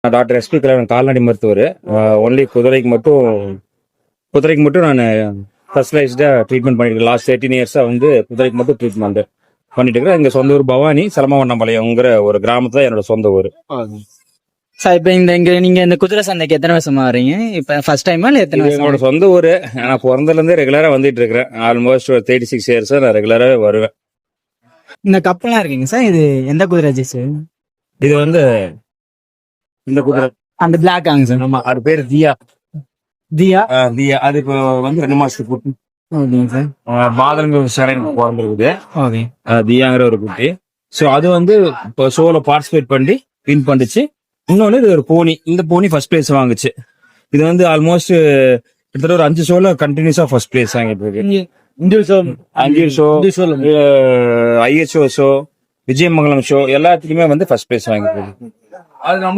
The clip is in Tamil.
டாக்டர் எஸ்பி கல்யாணம் கால்நடை மருத்துவர். ஒன்லி குதிரைக்கு மட்டும் நான் ஸ்பெஷலைஸ்டா ட்ரீட்மெண்ட் பண்ணிட்டு லாஸ்ட் 13 இயர்ஸா வந்து குதிரைக்கு மட்டும் ட்ரீட்மெண்ட் பண்ணிட்டு இருக்கிறேன். எங்க சொந்த ஊர் பவானி சலமாவண்ணம்பாளையம்ங்கிற ஒரு கிராமத்துல என்னோட சொந்த ஊர். சார் இப்போ நீங்க இந்த குதிரை சந்தைக்கு எத்தனை வருஷமா வரீங்க? இப்ப ஃபர்ஸ்ட் டைமா இல்ல எத்தனை வருஷம்? என்னோட சொந்த ஊர். நான் பிறந்ததுல இருந்தே ரெகுலரா வந்துட்டு இருக்கிறேன். ஆல்மோஸ்ட் ஒரு 36 இயர்ஸா நான் ரெகுலராவே வருவேன். இந்த கப்பெல்லாம் இருக்குங்க சார், இது எந்த குதிரை சார்? இது வந்து இந்த குதிரை அந்த பிளாக் ஆங்க சார். ஆமா, அது பேரு தியா. தியா தியா அது இப்போ வந்து 2 மாசத்துக்கு குட்டி. ஓகேங்க சார். மாதங்க சரண் பிறந்திருக்குது. ஓகே. தியாங்கிற ஒரு குட்டி. ஸோ அது வந்து இப்போ ஷோல பார்ட்டிசிபேட் பண்ணி வின் பண்ணிச்சு. இன்னொன்னு இது ஒரு போனி. இந்த போனி ஃபர்ஸ்ட் பிளேஸ் வாங்குச்சு. இது வந்து ஆல்மோஸ்ட் கிட்டத்தட்ட ஒரு 5 ஷோல கண்டினியூஸா ஃபர்ஸ்ட் பிளேஸ் வாங்கிட்டு இருக்கு. அஞ்சு show, IHO show, Vijayamangalam show எல்லாத்துக்குமே வந்து ஃபர்ஸ்ட் பிளேஸ் வாங்கிட்டு இருக்கு. அது நம்ம